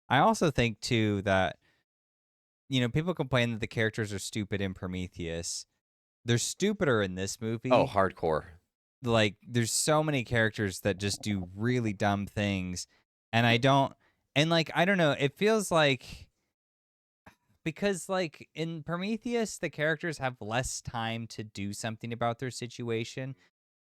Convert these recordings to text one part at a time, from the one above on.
I also think too that people complain that the characters are stupid in Prometheus. They're stupider in this Oh, movie. hardcore. Like there's so many characters that just do really dumb things, and I don't know, it feels like because like in Prometheus the characters have less time to do something about their situation.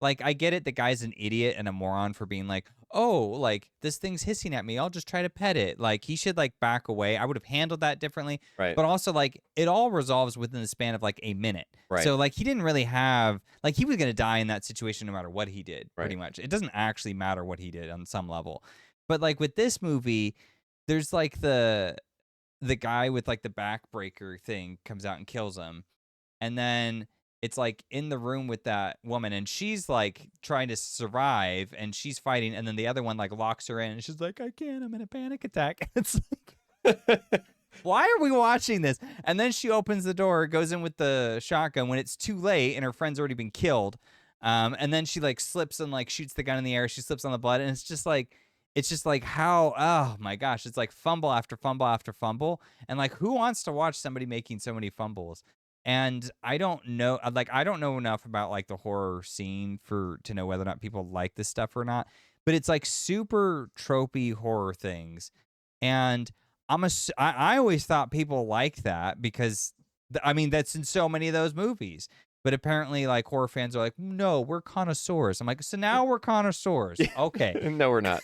Like I get it, the guy's an idiot and a moron for being like, "Oh, like this thing's hissing at me. I'll just try to pet it." Like he should like back away. I would have handled that differently. Right. But also like it all resolves within the span of like a minute. Right. So like he didn't really have like he was going to die in that situation no matter what he did, pretty Right. much. It doesn't actually matter what he did on some level. But like with this movie, there's like the guy with like the backbreaker thing comes out and kills him. And then it's like in the room with that woman and she's like trying to survive and she's fighting, and then the other one like locks her in and she's like, I can't, I'm in a panic attack. It's like, why are we watching this? And then she opens the door, goes in with the shotgun when it's too late and her friend's already been killed. And then she like slips and like shoots the gun in the air. She slips on the blood, and it's just like how, oh my gosh, it's like fumble after fumble after fumble. And like, who wants to watch somebody making so many fumbles? And I don't know, I don't know enough about like the horror scene to know whether or not people like this stuff or not. But it's like super tropey horror things, and I always thought people liked that because I mean that's in so many of those movies. But apparently, like horror fans are like, no, we're connoisseurs. I'm like, so now we're connoisseurs. Okay. No, we're not.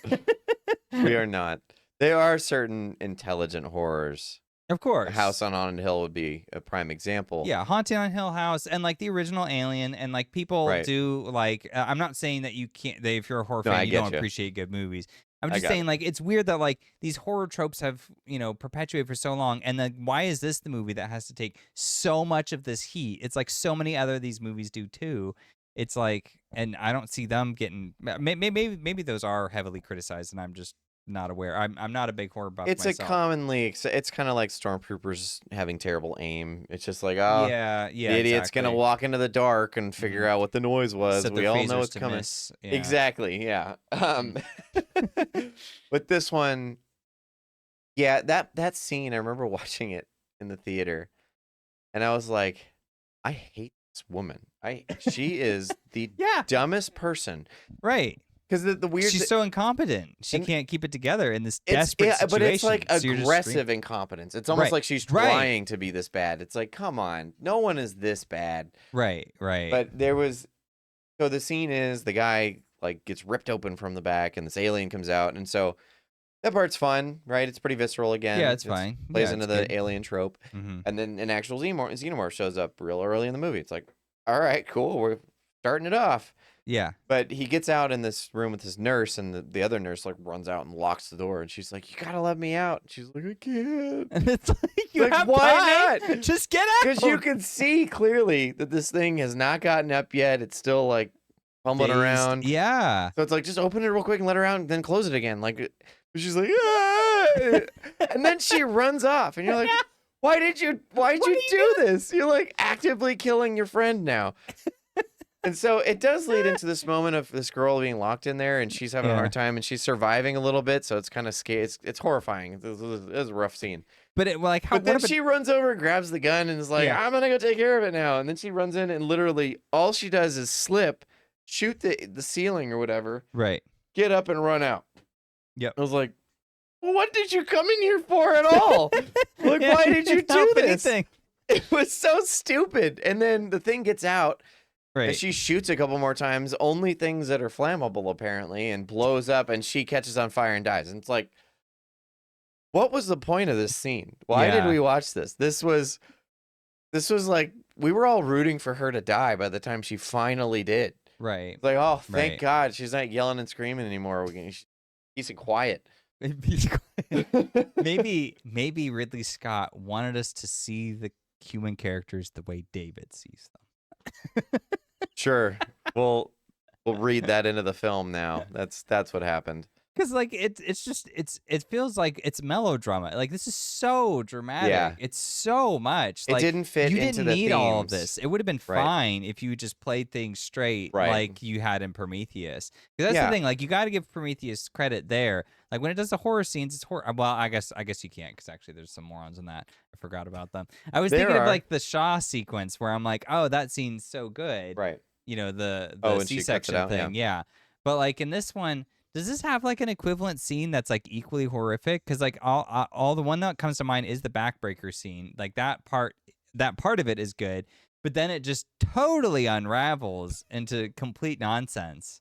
We are not. There are certain intelligent horrors. Of course. House on Haunted Hill would be a prime example. Yeah, Haunting on Hill House and like the original Alien, and like people do like. I'm not saying that you can't. That if you're a horror fan, you don't appreciate good movies. I'm just saying like it's weird that like these horror tropes have perpetuated for so long, and then why is this the movie that has to take so much of this heat? It's like so many other of these movies do too. It's like, and I don't see them getting. Maybe those are heavily criticized, and I'm just not aware. I'm not a big horror buff It's myself. it's kind of like stormtroopers having terrible aim. It's just like, yeah, the idiot's gonna walk into the dark and figure out what the noise was. Set We their all know phasers it's to coming. miss. Yeah. Exactly, yeah. With this one, yeah, that scene, I remember watching it in the theater, and I was like, I hate this woman. She is the dumbest person. Right. Because the weird, she's so incompetent. She can't keep it together in this desperate situation. But it's like so aggressive incompetence. It's almost like she's trying to be this bad. It's like, come on, no one is this bad. Right. But so the scene is the guy like gets ripped open from the back, and this alien comes out, and so that part's fun, right? It's pretty visceral again. Yeah, it's fine. Plays into the alien trope, mm-hmm. And then an actual xenomorph shows up real early in the movie. It's like, all right, cool, we're starting it off. Yeah. But he gets out in this room with his nurse, and the other nurse like runs out and locks the door, and she's like, you gotta let me out. And she's like, I can't. And it's like, you have why time? not? Just get out. Because you can see clearly that this thing has not gotten up yet. It's still like fumbling around. Yeah. So it's like, just open it real quick and let her out, and then close it again. Like, she's like, ah! And then she runs off, and you're like, why did you do this? You're like actively killing your friend now. And so it does lead into this moment of this girl being locked in there, and she's having a hard time, and she's surviving a little bit. So it's kind of scary. It's horrifying. It's a rough scene. But then she runs over, grabs the gun, and is like, I'm gonna go take care of it now. And then she runs in, and literally all she does is slip, shoot the ceiling or whatever, right, get up and run out. Yep. I was like, well, what did you come in here for at all? Like, why did you do this? It was so stupid. And then the thing gets out. Right. And she shoots a couple more times, only things that are flammable apparently, and blows up, and she catches on fire and dies. And it's like, what was the point of this scene? Why did we watch this? This was like, we were all rooting for her to die by the time she finally did. Right. It's like, oh, thank God she's not yelling and screaming anymore. She's peace and quiet. Maybe Ridley Scott wanted us to see the human characters the way David sees them. Sure. We'll read that into the film now. That's what happened. Because like it feels like it's melodrama. Like this is so dramatic. Yeah. It's so much. It Like didn't fit you into didn't the need all of themes. this. It would have been Right. fine if you just played things straight, Right. like you had in Prometheus. Because that's the thing. Like you got to give Prometheus credit there. Like when it does the horror scenes, it's horror. Well, I guess you can't because actually there's some morons in that. I forgot about them. I was thinking of like the Shaw sequence where I'm like, oh, that scene's so good. Right. You know the when C-section she cuts it out, thing. Yeah. But like in this one. Does this have like an equivalent scene that's like equally horrific? Because like all the one that comes to mind is the backbreaker scene. Like that part of it is good, but then it just totally unravels into complete nonsense.